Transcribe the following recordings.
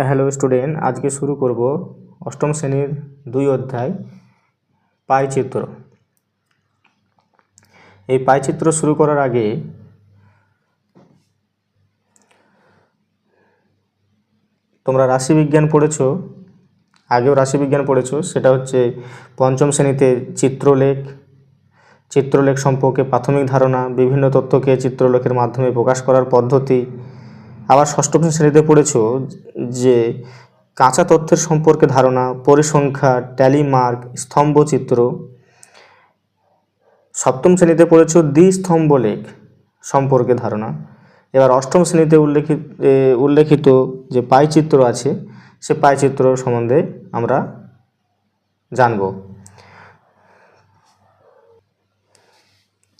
Hello student, আজকে শুরু করব অষ্টম শ্রেণীর 2 অধ্যায় পাইচিত্র। এই পাইচিত্র শুরু করার আগে তোমরা রাশিবিজ্ঞান পড়েছো, আগেও রাশিবিজ্ঞান পড়েছো। সেটা হচ্ছে পঞ্চম শ্রেণীতে চিত্রলেখ সম্পর্কে প্রাথমিক ধারণা, বিভিন্ন তথ্যকে চিত্রলেখের মাধ্যমে প্রকাশ করার পদ্ধতি। আবার ষষ্ঠম শ্রেণীতে পড়েছো যে কাঁচা তথ্যের সম্পর্কে ধারণা, পরিসংখ্যা, ট্যালি মার্ক, স্তম্ভচিত্র। সপ্তম শ্রেণীতে পড়েছো দ্বিস্তম্ভ লেখ সম্পর্কে ধারণা। এবার অষ্টম শ্রেণীতে উল্লেখিত যে পাইচিত্র আছে, সে পাইচিত্র সম্বন্ধে আমরা জানব।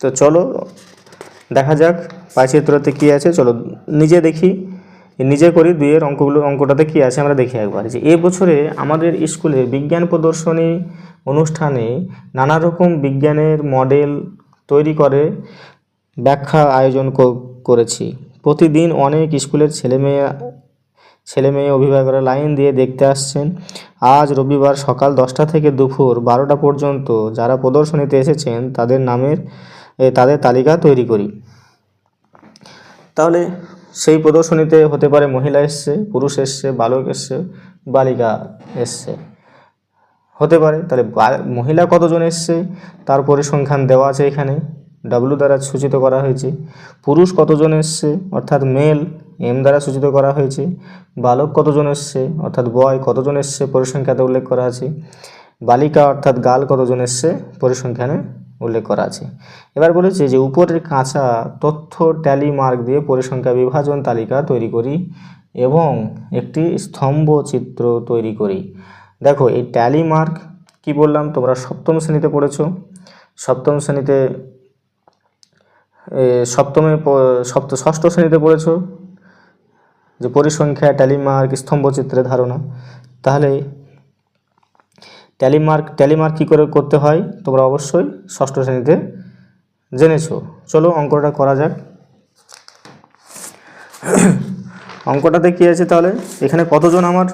তো চলো দেখা যাক পাইচিত্রতে কী আছে। চলো নিজে দেখি, নিজে করি। 2-এর অঙ্কটাতে কী আছে আমরা দেখি একবার। যে এবছরে আমাদের স্কুলে বিজ্ঞান প্রদর্শনী অনুষ্ঠানে নানা রকম বিজ্ঞানের মডেল তৈরি করে ব্যাখ্যা আয়োজন করেছি। প্রতিদিন অনেক স্কুলের ছেলেমেয়ে অভিভাবকরা লাইন দিয়ে দেখতে আসছেন। আজ রবিবার সকাল 10টা থেকে দুপুর 12টা পর্যন্ত যারা প্রদর্শনীতে এসেছেন তাদের তালিকা তৈরি করি। তাহলে সেই প্রদর্শনীতে হতে পারে মহিলা এসছে, পুরুষ এসছে, বালক এসছে, বালিকা এসছে, হতে পারে। তাহলে মহিলা কতজন এসছে তার পরিসংখ্যান দেওয়া আছে এখানে, ডাব্লিউ দ্বারা সূচিত করা হয়েছে। পুরুষ কতজন এসছে অর্থাৎ মেল, এম দ্বারা সূচিত করা হয়েছে। বালক কতজন এসছে অর্থাৎ বয় কতজন এসছে পরিসংখ্যাতে উল্লেখ করা আছে। বালিকা অর্থাৎ গার্ল কতজন এসছে পরিসংখ্যানে উল্লেখ করা আছে। এবার বলেছে যে উপরের কাঁচা তথ্য ট্যালি মার্ক দিয়ে পরিসংখ্যা বিভাজন তালিকা তৈরি করি এবং একটি স্তম্ভ চিত্র তৈরি করি। দেখো এই ট্যালি মার্ক কি বললাম, তোমরা সপ্তম শ্রেণীতে পড়েছো। ষষ্ঠ শ্রেণীতে পড়েছো যে পরিসংখ্যা, ট্যালি মার্ক, স্তম্ভচিত্রের ধারণা। তাহলে ট্যালি মার্ক কী করে করতে হয় তোমরা অবশ্যই ষষ্ঠ শ্রেণীতে জেনেছো। চলো অঙ্কটা করা যাক। অঙ্কটাতে কী আছে তাহলে, এখানে কতজন আমার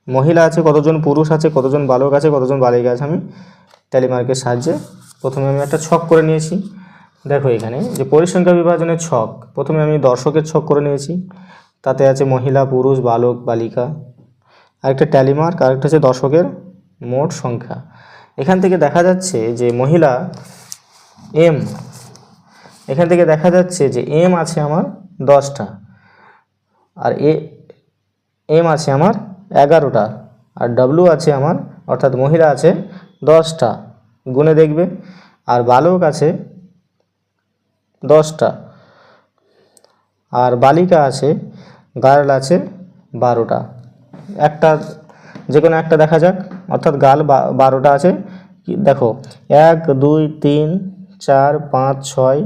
মহিলা আছে, কতজন পুরুষ আছে, কতজন বালক আছে, কতজন বালিকা আছে, আমি ট্যালি মার্কের সাহায্যে প্রথমে আমি একটা ছক করে নিয়েছি। দেখো এখানে যে পরিসংখ্যা বিভাজনের ছক, প্রথমে আমি দর্শকের ছক করে নিয়েছি। তাতে আছে মহিলা, পুরুষ, বালক, বালিকা। আরেকটা ট্যালি মার্ক, আরেকটা হচ্ছে দর্শকের মোট সংখ্যা। এখান থেকে দেখা যাচ্ছে যে মহিলা এম, এখান থেকে দেখা যাচ্ছে যে এম আছে আমার 10টা, আর এম আছে আমার 11টা, আর ডাব্লিউ আছে আমার অর্থাৎ মহিলা আছে 10টা, গুণে দেখবে। আর বালক আছে 10টা, আর বালিকা আছে, গার্ল আছে 12টা। একটা যে কোনো একটা দেখা যাক, অর্থাৎ গার্ল 12টা আছে। দেখো 1 2 3 4 5 6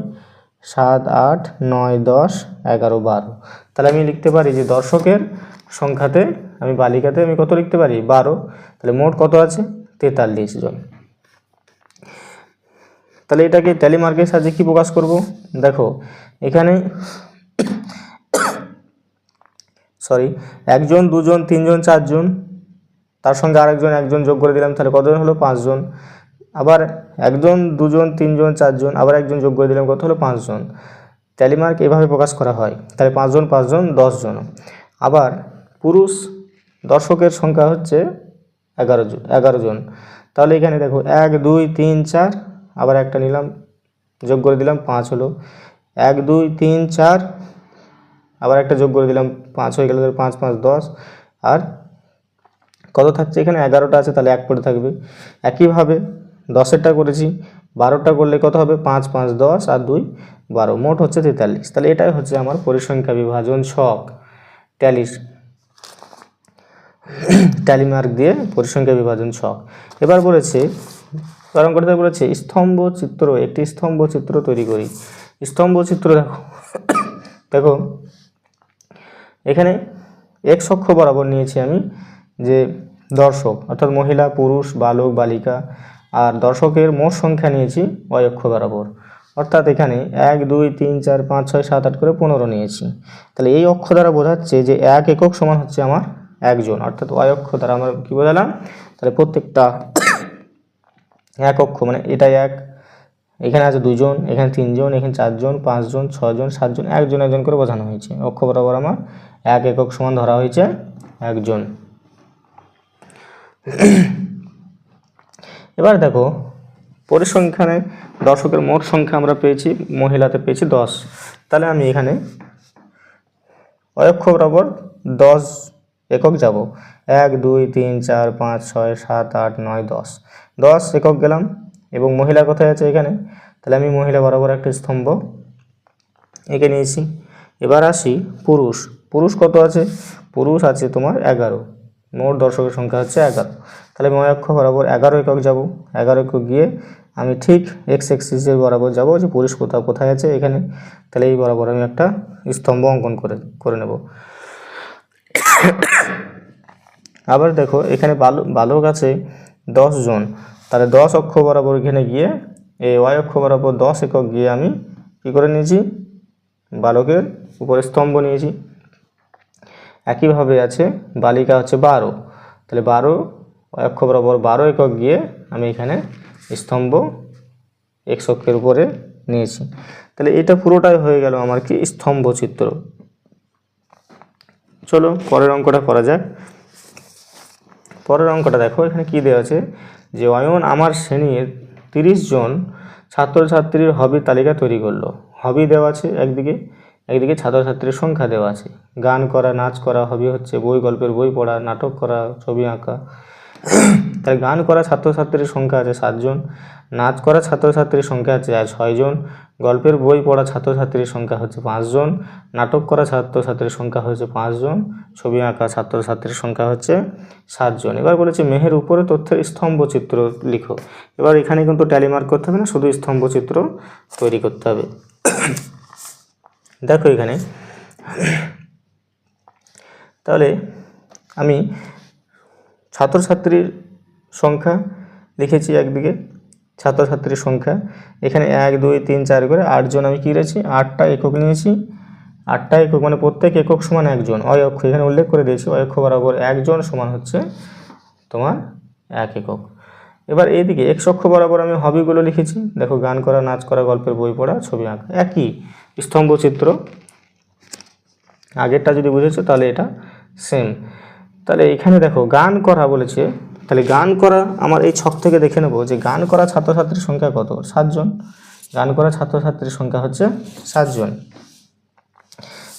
7 8 9 10 11 12। তাহলে আমি লিখতে পারি যে দর্শকের সংখ্যাতে আমি বালিকাতে আমি কত লিখতে পারি 12। তাহলে মোট কত আছে 43 জন। তাহলে এটাকে ট্যালি মার্কের সাহায্যে কী প্রকাশ করব, দেখো এখানে 1 জন 2 জন 3 জন 4 জন, তার সঙ্গে একজন যোগ করে দিলাম, তাহলে কতজন হলো 5 জন। আবার 1 জন 2 জন 3 জন 4 জন, আবার একজন যোগ করে দিলাম, কত হলো 5 জন। ট্যালি মার্ক এভাবে প্রকাশ করা হয়। তাহলে 5 জন 5 জন 10 জন। আবার পুরুষ দর্শকের সংখ্যা হচ্ছে 11 জন। তাহলে এখানে দেখো 1 2 3 4, আবার একটা নিলাম যোগ করে দিলাম, 5 হলো। 1 2 3 4, আবার একটা যোগ করে দিলাম, 5 হয়ে গেল। 5 5 10, আর কত থাকছে এখানে 11টা আছে, তাহলে 1 পড়ে থাকবে। একইভাবে 10এরটা করেছি, 12টা করলে কত হবে 5 5 10 আর 2 12, মোট হচ্ছে 43। তাহলে এটাই হচ্ছে আমার পরিসংখ্যা বিভাজন ছক, ট্যালি মার্ক দিয়ে পরিসংখ্যা বিভাজন ছক। এবার বলেছে কারণ করতে বলেছে একটি স্তম্ভ চিত্র তৈরি করি। স্তম্ভ চিত্র দেখো এখানে x অক্ষ বরাবর নিয়েছি আমি যে দর্শক অর্থাৎ মহিলা, পুরুষ, বালক, বালিকা, আর দর্শকের মোট সংখ্যা নিয়েছি y অক্ষ বরাবর। অর্থাৎ এখানে 1 2 3 4 5 6 7 8 করে 15 নিয়েছি। তাহলে এই অক্ষ দ্বারা বোঝাচ্ছে যে 1 একক সমান হচ্ছে আমার একজন, অর্থাৎ y অক্ষ দ্বারা আমরা কি বোঝালাম, তাহলে প্রত্যেকটা এক অক্ষ মানে এটা 1, এখানে আছে 2 জন, এখানে 3 জন, এখানে 4 জন, 5 জন, 6 জন, 7 জন, একজন একজন করে বোঝানো হয়েছে। অক্ষ বরাবর আমার 1 একক সমান ধরা হয়েছে একজন। এবার দেখো পরিসংখ্যানে দর্শকের মোট সংখ্যা আমরা পেয়েছি, মহিলাতে পেয়েছি 10। তাহলে আমি এখানে অক্ষ বরাবর 10 একক যাব। 1 2 3 4 5 6 7 8 9 10, 10 একক গেলাম। এবং মহিলা কোথায় আছে এখানে, তাহলে আমি মহিলা বরাবর একটা স্তম্ভ এঁকে নিয়েছি। এবার আসি পুরুষ। পুরুষ কত আছে, পুরুষ আছে তোমার 11, মোট দর্শকের সংখ্যা হচ্ছে 11। তাহলে আমি অক্ষ বরাবর 11 একক যাব। 11 একক গিয়ে আমি ঠিক এক্স এক্সিসের বরাবর যাব, যে পুরুষ কোথায় আছে এখানে। তাহলে এই বরাবর আমি একটা স্তম্ভ অঙ্কন করে নেব। আবার দেখো এখানে বালক আছে 10 জন, তাহলে 10 অক্ষ বরাবর এখানে গিয়ে এই ওয়াই অক্ষ বরাবর 10 একক গিয়ে আমি কি করে নিয়েছি, বালকের উপরে স্তম্ভ নিয়েছি। একইভাবে আছে বালিকা হচ্ছে 12, তাহলে 12 অক্ষ বরাবর 12 একক গিয়ে আমি এখানে স্তম্ভ এক্স অক্ষের উপরে নিয়েছি। তাহলে এটা পুরোটাই হয়ে গেল আমার কি স্তম্ভ চিত্র। চলো পরের অঙ্কটা করা যাক। পরের অঙ্কটা দেখো এখানে কি দেওয়া আছে, যে অয়ন আমার শ্রেণীর 30 জন ছাত্রছাত্রীর হবির তালিকা তৈরি করলো। হবি দেওয়া আছে একদিকে ছাত্রছাত্রীর সংখ্যা দেওয়া আছে। গান করা, নাচ করা, হবি হচ্ছে বই, গল্পের বই পড়া, নাটক করা, ছবি আঁকা। তাহলে গান করা ছাত্রছাত্রীর সংখ্যা আছে 7 জন, নাচ করা ছাত্রছাত্রীর সংখ্যা আছে 6 জন, গল্পের বই পড়া ছাত্রছাত্রীর সংখ্যা হচ্ছে 5 জন, নাটক করা ছাত্রছাত্রীর সংখ্যা হচ্ছে 5 জন, ছবি আঁকা ছাত্রছাত্রীর সংখ্যা হচ্ছে 7 জন। এবার বলেছে মেহের উপরে তথ্যের স্তম্ভচিত্র লিখো। এবার এখানে কিন্তু ট্যালি মার্ক করতে হবে না, শুধু স্তম্ভচিত্র তৈরি করতে হবে। দেখো এখানে তাহলে আমি ছাত্রছাত্রীর সংখ্যা লিখেছি একদিকে, ছাত্রছাত্রীর সংখ্যা এখানে 1 2 3 4 করে 8 জন আমি কী রেখেছি, 8টা একক নিয়েছি। 8টা একক মানে প্রত্যেক একক সমান একজন, অয় অক্ষ এখানে উল্লেখ করে দিয়েছি, অয় অক্ষ বরাবর একজন সমান হচ্ছে তোমার 1 একক। এবার এইদিকে এক্স অক্ষ বরাবর আমি হবিগুলো লিখেছি। দেখো গান করা, নাচ করা, গল্পের বই পড়া, ছবি আঁকা, একই স্তম্ভচিত্র। আগেরটা যদি বুঝেছো তাহলে এটা সেম। তাহলে এখানে দেখো গান করা বলেছে, তাহলে গান করা আমার এই ছক থেকে দেখে নেব যে গান করা ছাত্রছাত্রীর সংখ্যা কত, 7 জন। গান করা ছাত্রছাত্রীর সংখ্যা হচ্ছে 7 জন।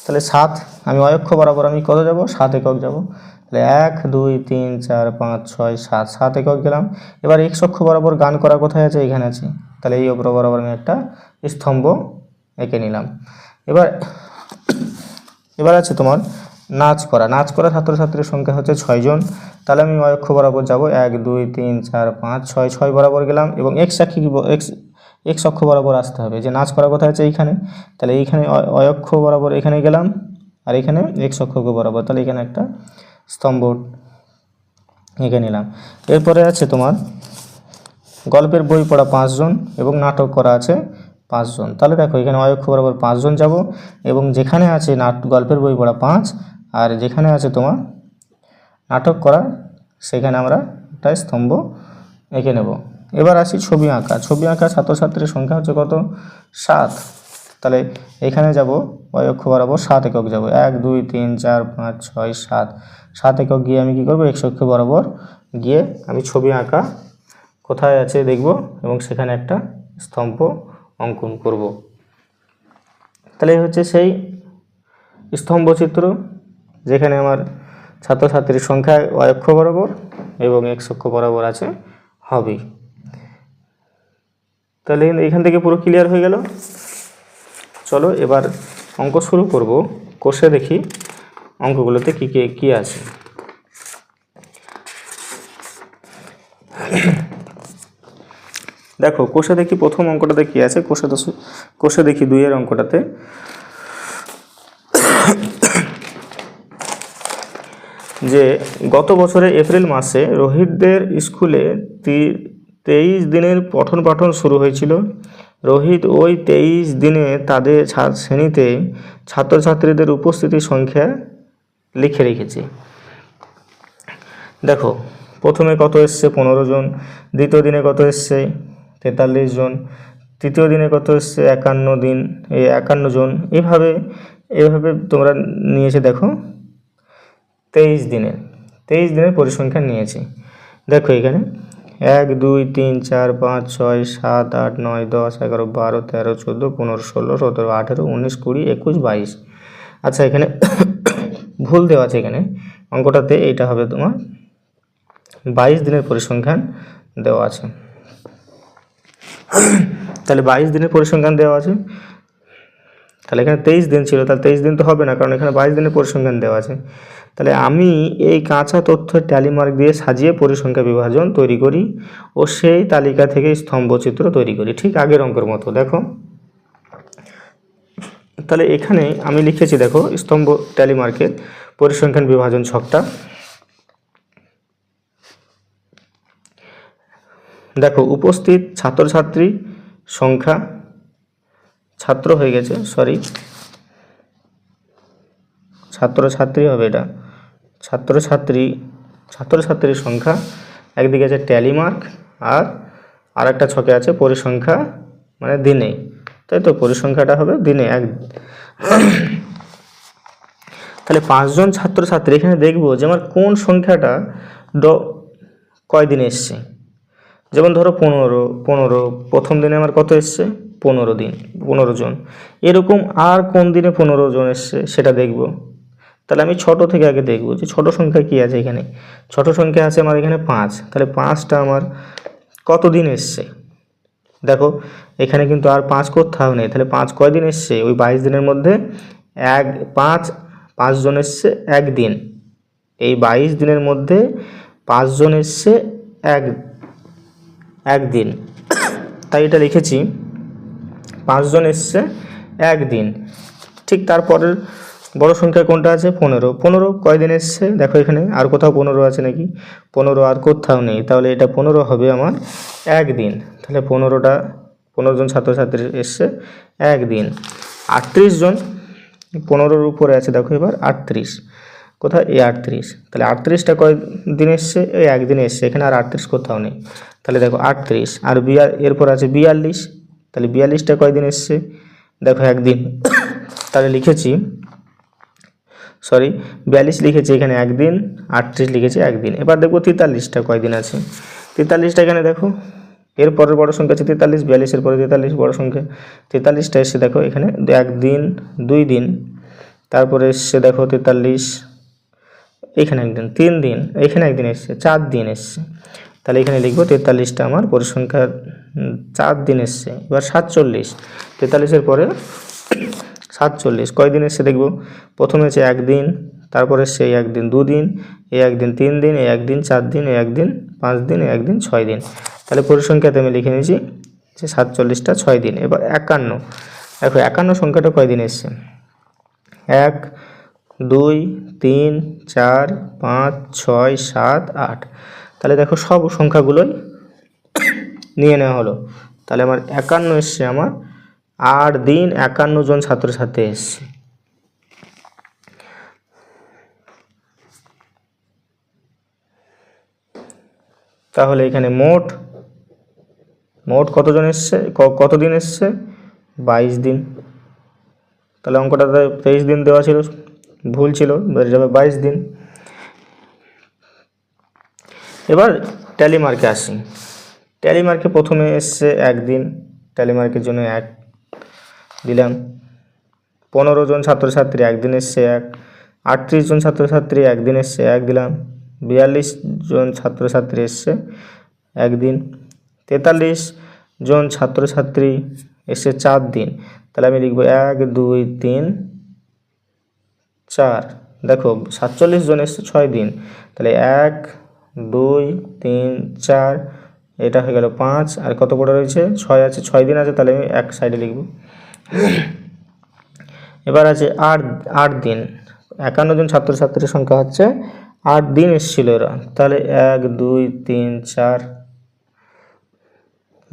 তাহলে 7 আমি অয়ক্ষ বরাবর আমি কত যাব, 7 একক যাব। তাহলে 1 2 3 4 5 6 7, 7 একক গেলাম। এবার এক্স অক্ষ বরাবর গান করা কোথায় আছে, এখানে আছে। তাহলে এই বরাবর আমি একটা স্তম্ভ এঁকে নিলাম। এবার আছে তোমার নাচ করা। নাচ করা ছাত্রছাত্রীর সংখ্যা হচ্ছে 6 জন। তাহলে আমি অক্ষ বরাবর যাব, 1 2 3 4 5 6, 6 বরাবর গেলাম। এবং এক্স অক্ষ বরাবর আসতে হবে, যে নাচ করা কোথায় আছে এইখানে। তাহলে এইখানে অক্ষ বরাবর এখানে গেলাম, আর এখানে এক্স অক্ষ বরাবর, তাহলে এখানে একটা স্তম্ভ এঁকে নিলাম। এরপরে আছে তোমার গল্পের বই পড়া 5 জন এবং নাটক করা আছে 5 জন। তাহলে দেখো এখানে অক্ষ বরাবর 5 জন যাব, এবং যেখানে আছে গল্পের বই পড়া 5, আর যেখানে আছে তোমার নাটক করা সেখানে আমরা একটা স্তম্ভ এঁকে নেব। এবার আসি ছবি আঁকা। ছবি আঁকা ছাত্রছাত্রীর সংখ্যা হচ্ছে কত, 7। তাহলে এখানে যাব অক্ষ বরাবর 7 একক যাব, 1 2 3 4 5 6 7, 7 একক গিয়ে আমি কী করবো, এক্স অক্ষ বরাবর গিয়ে আমি ছবি আঁকা কোথায় আছে দেখব, এবং সেখানে একটা স্তম্ভ অঙ্কন করব। তাহলে হচ্ছে সেই স্তম্ভচিত্র, যেখানে আমার ছাত্রছাত্রীর সংখ্যা অক্ষ বরাবর এবং এক্স অক্ষ বরাবর আছে হবি। তাহলে এখান থেকে পুরো ক্লিয়ার হয়ে গেল। চলো এবার অঙ্ক শুরু করব। কোষে দেখি অঙ্কগুলোতে কি আছে। দেখো কোষে দেখি প্রথম অঙ্কটাতে কি আছে, কোষে দেখি 2 এর অঙ্কটাতে যে গত বছরে এপ্রিল মাসে রোহিতদের স্কুলে 23 দিনের পঠন পাঠন শুরু হয়েছিল। রোহিত ওই 23 দিনে তাদের শ্রেণীতে ছাত্রছাত্রীদের উপস্থিতির সংখ্যা লিখে রেখেছে। দেখো প্রথমে কত এসছে 15 জন, দ্বিতীয় দিনে কত এসছে 43 জন, তৃতীয় দিনে কত এসছে 51 জন, এভাবে তোমরা নিয়েছে। দেখো 23 দিনের পরিসংখ্যান নিয়েছে। দেখো এখানে 1 2 3 4 5 6 7 8 9 10 11 12 13 14 15 16 17 18 19 20 21 22। আচ্ছা এখানে ভুল দেওয়া আছে, এখানে অঙ্কটাতে এইটা হবে তোমার 22 দিনের পরিসংখ্যান দেওয়া আছে। তাহলে 22 দিনের পরিসংখ্যান দেওয়া আছে, তাহলে এখানে 23 দিন ছিল, তাহলে 23 দিন তো হবে না, কারণ এখানে 22 দিনের পরিসংখ্যান দেওয়া আছে। তাহলে আমি এই কাঁচা তথ্য ট্যালি মার্ক দিয়ে সাজিয়ে পরিসংখ্যা বিভাজন তৈরি করি ও সেই তালিকা থেকে স্তম্ভচিত্র তৈরি করি, ঠিক আগের অঙ্কের মতো। দেখো তাহলে এখানে আমি লিখেছি, দেখো স্তম্ভ ট্যালি মার্কের পরিসংখ্যান বিভাজন ছকটা। দেখো উপস্থিত ছাত্রছাত্রী সংখ্যা, ছাত্র হয়ে গেছে, সরি ছাত্রছাত্রী হবে এটা, ছাত্রছাত্রীর সংখ্যা একদিকে আছে ট্যালি মার্ক, আর আরেকটা ছকে আছে পরিসংখ্যা মানে দিনে, তাই তো পরিসংখ্যাটা হবে দিনে এক। তাহলে 5 জন ছাত্রছাত্রী, এখানে দেখবো যে আমার কোন সংখ্যাটা কয়দিন এসছে। যেমন ধরো 15 প্রথম দিনে আমার কত এসছে 15 জন, এরকম আর কোন দিনে 15 জন এসছে সেটা দেখব। তাহলে আমি ছোট থেকে আগে দেখব যে ছোট সংখ্যা কি আছে। এখানে ছোট সংখ্যা আছে আমার এখানে 5, তাহলে 5টা আমার কত দিন এসছে। দেখো এখানে কিন্তু আর 5 কোথাও নেই, তাহলে 5 কয়দিন এসছে, ওই 22 দিনের মধ্যে 5 জন এসছে একদিন, এই 22 দিনের মধ্যে 5 জন এসছে একদিন, তাই এটা লিখেছি 5 জন এসছে একদিন। ঠিক তারপরের বড় সংখ্যা কোনটা আছে 15 কয়দিন এসছে, দেখো এখানে আর কোথাও 15 আছে নাকি, 15 আর কোথাও নেই, তাহলে এটা 15 হবে আমার একদিন। তাহলে 15 জন ছাত্রছাত্রী এসছে একদিন। 38 জন 15-র উপরে আছে, দেখো এবার 38 কোথায়, এই 38, তাহলে 38টা কয় দিন এসছে, এই একদিন এসছে, এখানে আর 38 কোথাও নেই, তাহলে দেখো 38 আর এরপর আছে 42, তাহলে 42টা কয়দিন এসছে, দেখো একদিন, তাহলে লিখেছি 42 লিখেছি এখানে একদিন, 38 লিখেছি একদিন। এবার দেখবো 43টা কয়দিন আছে, 43টা এখানে দেখো এর পরের বড় সংখ্যা আছে 43, 42-এর পরে 43 বড় সংখ্যা, 43টা এসছে দেখো এখানে একদিন 2 দিন, তারপরে এসছে দেখো 43, এখানে একদিন 3 দিন, এখানে একদিন এসছে 4 দিন এসছে, তাহলে এখানে লিখবো 43টা আমার পরিসংখ্যা 4 দিন এসছে। এবার 47, 43-এর পরে 47 কয়দিন এসছে দেখবো, প্রথমে হচ্ছে একদিন, তারপরে সেই একদিন 2 দিন, এই একদিন 3 দিন, এই একদিন 4 দিন, এই একদিন 5 দিন, এই একদিন 6 দিন, তাহলে পরিসংখ্যাতে আমি লিখে নিয়েছি যে 47টা 6 দিন। এবার 51, দেখো 51 সংখ্যাটা কয়দিন এসছে, 1 2 3 4 5 6 7 8, তাহলে দেখো সব সংখ্যাগুলোই নিয়ে নেওয়া হলো, তাহলে আমার 51 এসছে আমার 8 দিন 51 জন ছাত্রছাত্রী এসছে। তাহলে এখানে মোট কতজন এসছে, কতদিন এসছে 22 দিন, তাহলে অঙ্কটাতে 23 দিন দেওয়া ছিল, ভুল ছিল, বেড়ে যাবে 22 দিন। এবার ট্যালি মার্কে আসি, ট্যালি মার্কে প্রথমে এসছে একদিন, ট্যালি মার্কের জন্য 1 দিলাম। 15 জন ছাত্রছাত্রী একদিন এসছে 1, 38 জন ছাত্রছাত্রী একদিন এসছে 1 দিলাম, 42 জন ছাত্রছাত্রী এসছে একদিন, 43 জন ছাত্রছাত্রী এসছে 4 দিন, তাহলে আমি লিখবো 1 2 3 4, দেখো 47 জন এসছে 6 দিন, তাহলে 1 2 3 4, এটা হয়ে গেল 5, আর কত পড়ে রয়েছে 6 আছে, 6 দিন আছে, তাহলে আমি এক সাইডে লিখব। এবার আছে 8 দিন, 51 জন ছাত্রছাত্রীর সংখ্যা হচ্ছে 8 দিন এসেছিল এরা, তাহলে 1 2 3 4,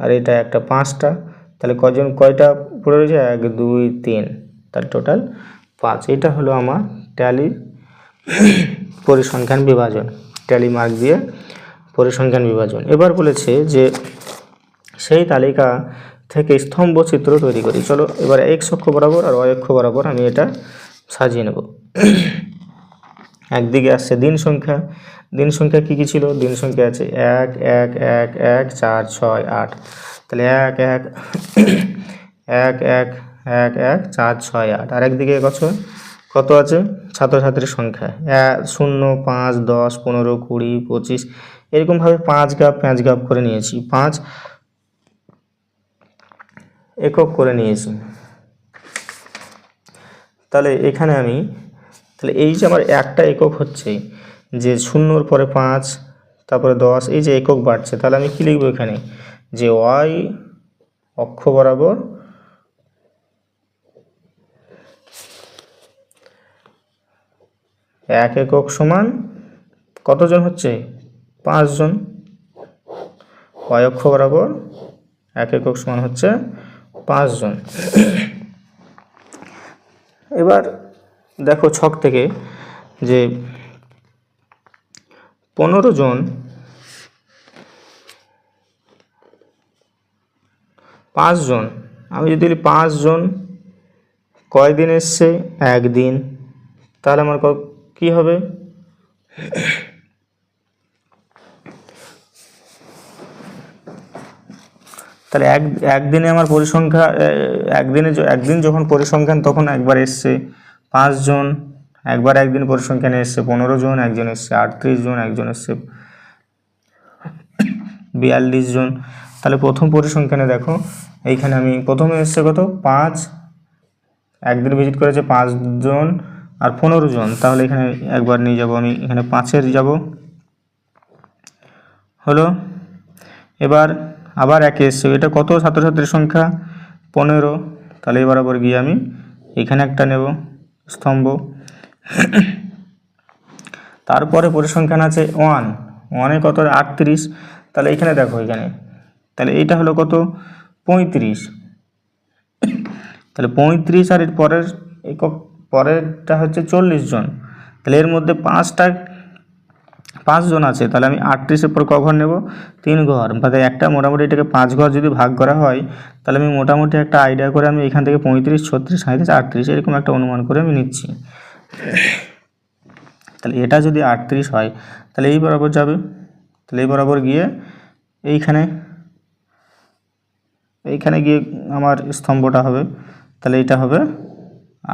আর এটা একটা 5টা, তাহলে কয়টা পড়ে রয়েছে, 1 2 3, তার টোটাল 5। এটা হলো আমার ট্যালি পরিসংখ্যান বিভাজন, ট্যালি মার্ক দিয়ে পরিসংখ্যান বিভাজন। এবার বলেছে যে সেই তালিকা থেকে স্তম্ভ চিত্র তৈরি করি। চলো এবার এক্স অক্ষ বরাবর আর ওয়াই অক্ষ বরাবর আমি এটা সাজিয়ে নেব। একদিকে আসছে দিন সংখ্যা, দিন সংখ্যা কী কী ছিল, দিন সংখ্যা আছে 1 1 1 1 4 6 8, তাহলে 1 1 1 1 1 1 4 6 8। আর একদিকে কত আছে, ছাত্রছাত্রীর সংখ্যা 0 5 10 15 20 25, এরকমভাবে 5 গাব করে নিয়েছি, 5 একক করে নিয়েছি। তাহলে এখানে তাহলে এই যে আমার একটা একক হচ্ছে যে 0-র পরে 5, তারপরে 10, এই যে একক বাড়ছে, তাহলে আমি কি লিখব এখানে, যে ওয়াই অক্ষ বরাবর 1 একক সমান কতজন হচ্ছে, 5 জন। ওয়াই অক্ষ বরাবর 1 একক সমান হচ্ছে 5 জন। এবার দেখো ছক থেকে যে 15 জন 5 জন, আমি যদি বলি 5 জন কয়দিন এসছে, 1 দিন, তাহলে আমার কি হবে, তাহলে একদিনে আমার পরিসংখ্যা, একদিন যখন পরিসংখ্যান তখন একবার এসছে 5 জন, একবার একদিন পরিসংখ্যানে এসছে 15 জন, একজন এসছে 38 জন, একজন এসছে 42 জন। তাহলে প্রথম পরিসংখ্যানে দেখো এইখানে আমি প্রথমে এসছে কত, 5, একদিন ভিজিট করেছে 5 জন আর 15 জন, তাহলে এখানে একবার নিয়ে যাব আমি, এখানে 5-এর যাব হলো। এবার আবার 1 এসছে, এটা কত, ছাত্রছাত্রীর সংখ্যা 15, তাহলে এবার আবার গিয়ে আমি এখানে একটা নেব স্তম্ভ। তারপরে পরিসংখ্যান আছে 1-এ কত, 38, তাহলে এখানে দেখো এখানে, তাহলে এইটা হলো কত, 35, তাহলে 35 আর এর পরের একক পরেরটা হচ্ছে 40 জন, তাহলে এর মধ্যে 5 জন আছে, তাহলে আমি 38-এর পর ক ঘর নেব, 3 ঘর, তাহলে একটা মোটামুটি এটাকে 5 ঘর যদি ভাগ করা হয়, তাহলে আমি মোটামুটি একটা আইডিয়া করে আমি এখান থেকে 35 36 37 38 এরকম একটা অনুমান করে আমি নিচ্ছি। তাহলে এটা যদি 38 হয়, তাহলে এই বরাবর যাবে, তাহলে এই বরাবর গিয়ে এইখানে গিয়ে আমার স্তম্ভটা হবে, তাহলে এটা হবে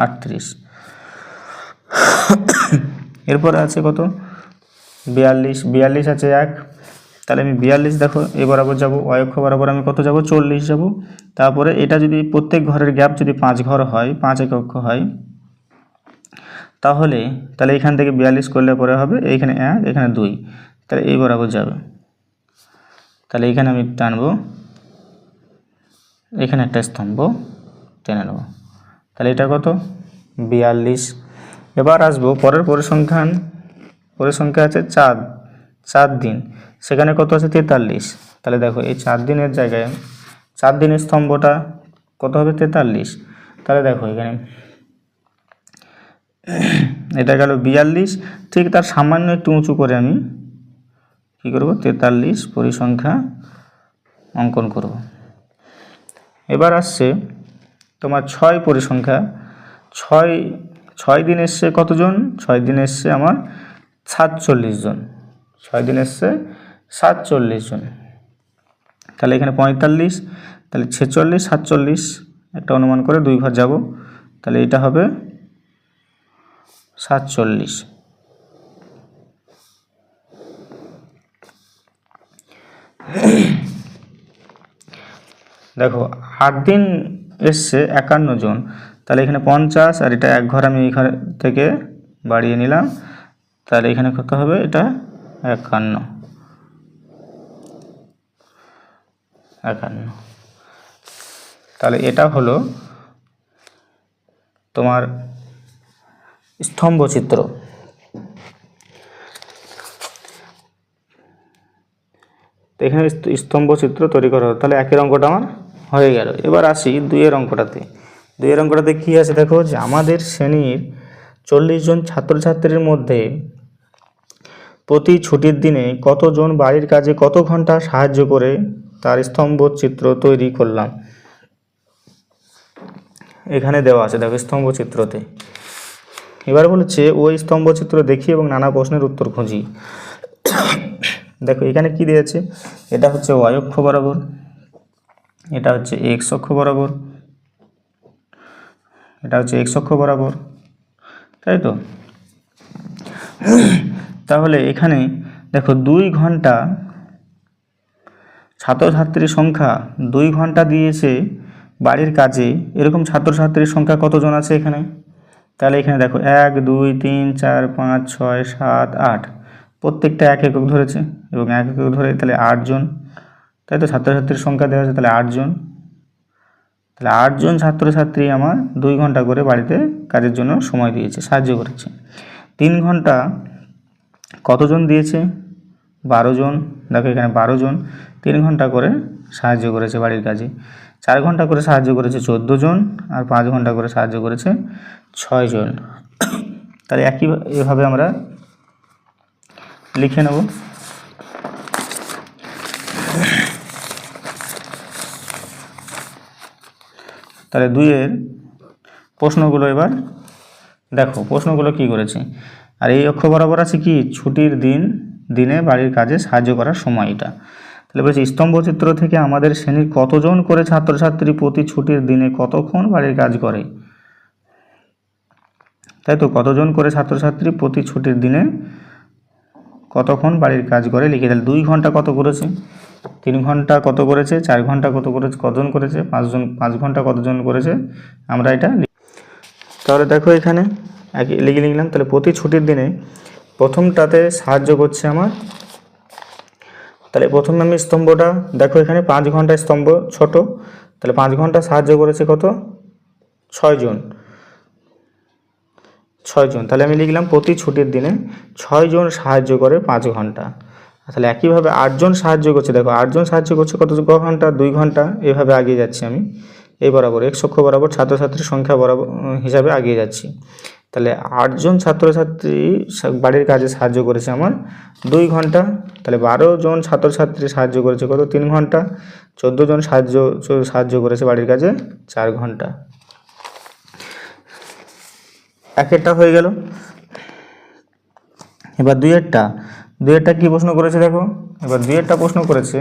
38। এরপরে আছে কত, 42 আছে 1, তাহলে আমি 42 দেখো এই বরাবর যাব, ওয়াই অক্ষ বরাবর আমি কত যাব, 40 যাব। তারপরে এটা যদি প্রত্যেক ঘরের গ্যাপ যদি 5 ঘর হয়, 5 একক হয়, তাহলে এখান থেকে 42 করলে পরে হবে এইখানে 1 এখানে 2, তাহলে এই বরাবর যাবে, তাহলে এইখানে আমি টানবো, এখানে একটা স্তম্ভ টেনে নেব, তাহলে এটা কত, 42। এবার আসবো পরের পরিসংখ্যা আছে 4 দিন, সেখানে কত আছে, 43, তাহলে দেখো এই 4 দিনের জায়গায় 4 দিনের স্তম্ভটা কত হবে, 43, তাহলে দেখো এখানে এটা গেল 42, ঠিক তার সামান্য একটু উঁচু করে আমি কী করব, 43 পরিসংখ্যা অঙ্কন করব। এবার আসছে তোমার 6 পরিসংখ্যা, 6 দিন এসছে কতজন, 6 দিন এসছে আমার 47 জন, 6 দিন এসছে 47 জন, তাহলে এখানে 45, তাহলে 46 47 একটা অনুমান করে 2 ঘর যাব, তাহলে এটা হবে 47। দেখো 8 দিন এসছে 51 জন, তাহলে এখানে 50 আর এটা 1 ঘর আমি এখান থেকে বাড়িয়ে নিলাম, তাহলে এখানে কত হবে, এটা 51। তাহলে এটা হলো তোমার স্তম্ভচিত্র। তো এখানে স্তম্ভচিত্র তৈরি করা হলো, তাহলে একের অঙ্কটা আমার হয়ে গেল। এবার আসি দুইয়ের অঙ্কটাতে। দুইয়ের অঙ্কটাতে কী আছে দেখো, যে আমাদের শ্রেণীর 40 জন ছাত্রছাত্রীর মধ্যে প্রতি ছুটির দিনে কতজন বাড়ির কাজে কত ঘন্টা সাহায্য করে তার স্তম্ভ চিত্র তৈরি করলাম। এখানে দেওয়া আছে দেখো স্তম্ভ চিত্রতে। এবার বলেছে ওই স্তম্ভ চিত্র দেখি এবং নানা প্রশ্নের উত্তর খুঁজি। দেখো এখানে কি দিয়েছে, এটা হচ্ছে ওয়াই অক্ষ বরাবর, এটা হচ্ছে এক্স অক্ষ বরাবর, এটা হচ্ছে এক্স অক্ষ বরাবর, তাই তো। তাহলে এখানে দেখো 2 ঘন্টা ছাত্রছাত্রীর সংখ্যা 2 ঘন্টা দিয়েছে বাড়ির কাজে, এরকম ছাত্রছাত্রীর সংখ্যা কতজন আছে এখানে? তাহলে এখানে দেখো 1 2 3 4 5 6 7 8, প্রত্যেকটা এক একক ধরেছে এবং এক একক ধরে তাহলে 8 জন, তাই তো। ছাত্রছাত্রীর সংখ্যা দেওয়া আছে তাহলে 8 জন, তাহলে 8 জন ছাত্রছাত্রী আমার 2 ঘন্টা করে বাড়িতে কাজের জন্য সময় দিয়েছে, সাহায্য করেছে। 3 ঘন্টা কতজন দিয়েছে? 12 জন, দেখো এখানে 12 জন 3 ঘন্টা করে সাহায্য করেছে বাড়ির কাজে। 4 ঘন্টা করে সাহায্য করেছে 14 জন, আর 5 ঘন্টা করে সাহায্য করেছে 6 জন। তাহলে এভাবে আমরা লিখে নেব। তাহলে 2-এর প্রশ্নগুলো এবার দেখো, প্রশ্নগুলো কি করেছে। আর এই অক্ষ বরাবর আছে কি, ছুটির দিনে বাড়ির কাজে সাহায্য করার সময়টা। তাহলে বলছি স্তম্ভচিত্র থেকে আমাদের শ্রেণীর কতজন করে ছাত্রছাত্রী প্রতি ছুটির দিনে কতক্ষণ বাড়ির কাজ করে, তাই তো। কতজন করে ছাত্রছাত্রী প্রতি ছুটির দিনে কতক্ষণ বাড়ির কাজ করে লিখে। তাহলে 2 ঘন্টা কত করেছে, 3 ঘন্টা কত করেছে, 4 ঘন্টা কত করেছে, কতজন করেছে, 5 ঘন্টা কতজন করেছে, আমরা এটা। তাহলে দেখো এখানে লিখে লিখলাম। তাহলে প্রতি ছুটির দিনে প্রথমটাতে সাহায্য করছে আমার, তাহলে প্রথমে আমি স্তম্ভটা দেখো, এখানে 5 ঘন্টা স্তম্ভ ছোট, তাহলে 5 ঘন্টা সাহায্য করেছে কত, 6 জন, 6 জন। তাহলে আমি লিখলাম প্রতি ছুটির দিনে 6 জন সাহায্য করে 5 ঘন্টা। তাহলে একইভাবে 8 জন সাহায্য করছে, দেখো 8 জন সাহায্য করছে কত ঘন্টা, 2 ঘন্টা। এভাবে এগিয়ে যাচ্ছি আমি এই বরাবর, এক্স অক্ষ বরাবর ছাত্রছাত্রীর সংখ্যা বরাবর হিসাবে এগিয়ে যাচ্ছি। তাহলে 8 জন ছাত্রছাত্রী বাড়ির কাজে সাহায্য করেছে আমার 2 ঘন্টা। তাহলে 12 জন ছাত্রছাত্রী সাহায্য করেছে কত, 3 ঘন্টা। 14 জন সাহায্য করেছে বাড়ির কাজে 4 ঘন্টা। একটা হয়ে গেল। এবার দুইয়েরটা কি প্রশ্ন করেছে দেখো। এবার দুইয়েরটা প্রশ্ন করেছে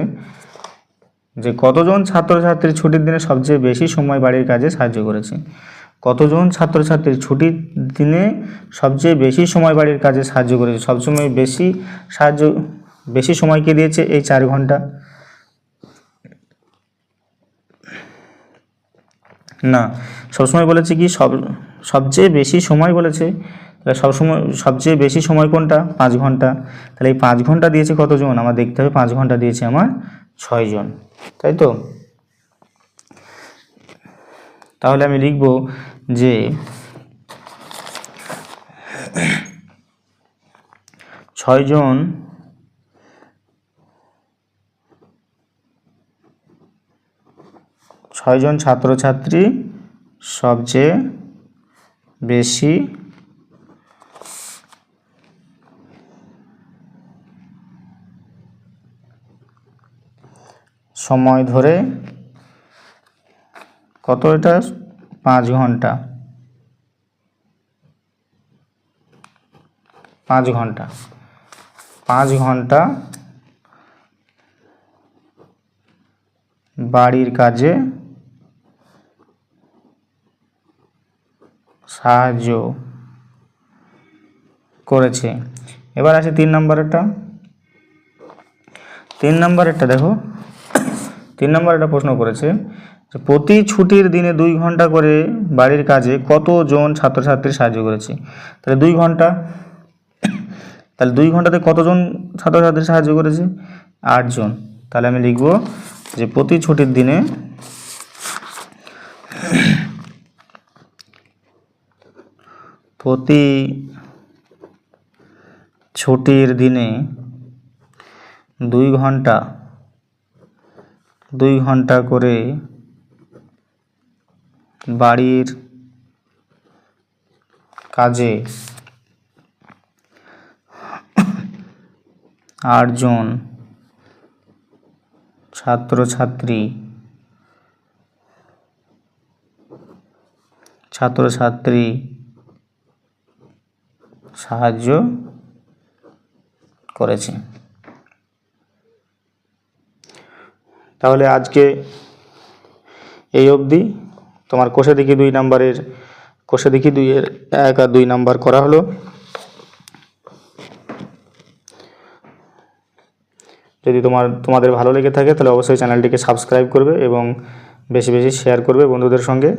যে কতজন ছাত্রছাত্রী ছুটির দিনে সবচেয়ে বেশি সময় বাড়ির কাজে সাহায্য করেছে। কতজন ছাত্রছাত্রী ছুটির দিনে সবচেয়ে বেশি সময় বাড়ির কাজে সাহায্য করেছে। সবসময় বেশি সময়কে দিয়েছে এই 4 ঘন্টা, না সবসময় বলেছে কি সবচেয়ে বেশি সময় বলেছে। তাহলে সবচেয়ে বেশি সময় কোনটা, 5 ঘন্টা। তাহলে এই 5 ঘন্টা দিয়েছে কতজন, আমার দেখতে হবে 5 ঘন্টা দিয়েছে আমার 6 জন, তাই তো। তাহলে আমি লিখব যে 6 জন ছাত্রছাত্রী সবচেয়ে বেশি সময় ধরে কত, এটা 5 ঘন্টা, 5 ঘন্টা বাড়ির কাজে সাহায্য করেছে। এবার আছে 3 নম্বরেরটা। 3 নম্বরেরটা দেখো, 3 নম্বরেরটা প্রশ্ন করেছে যে প্রতি ছুটির দিনে 2 ঘন্টা করে বাড়ির কাজে কতজন ছাত্রছাত্রী সাহায্য করেছে। তাহলে 2 ঘন্টা, তাহলে 2 ঘন্টাতে কতজন ছাত্রছাত্রী সাহায্য করেছে, 8 জন। তাহলে আমি লিখব যে প্রতি ছুটির দিনে প্রতি ছুটির দিনে 2 ঘন্টা করে বাড়ির কাজে 8 জন ছাত্রছাত্রী সাহায্য করেছে। তাহলে আজকে এই অবধি তোমার কোষে দেখি 2 নাম্বারের কোষে দেখি 2-এর 1 আর 2 নাম্বার করা হলো। যদি তোমাদের ভালো লেগে থাকে তাহলে অবশ্যই চ্যানেলটিকে সাবস্ক্রাইব করবে এবং বেশি বেশি শেয়ার করবে বন্ধুদের সঙ্গে।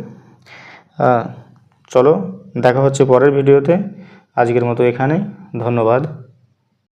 চলো দেখা হচ্ছে পরের ভিডিওতে। আজকের মতো এখানে, ধন্যবাদ।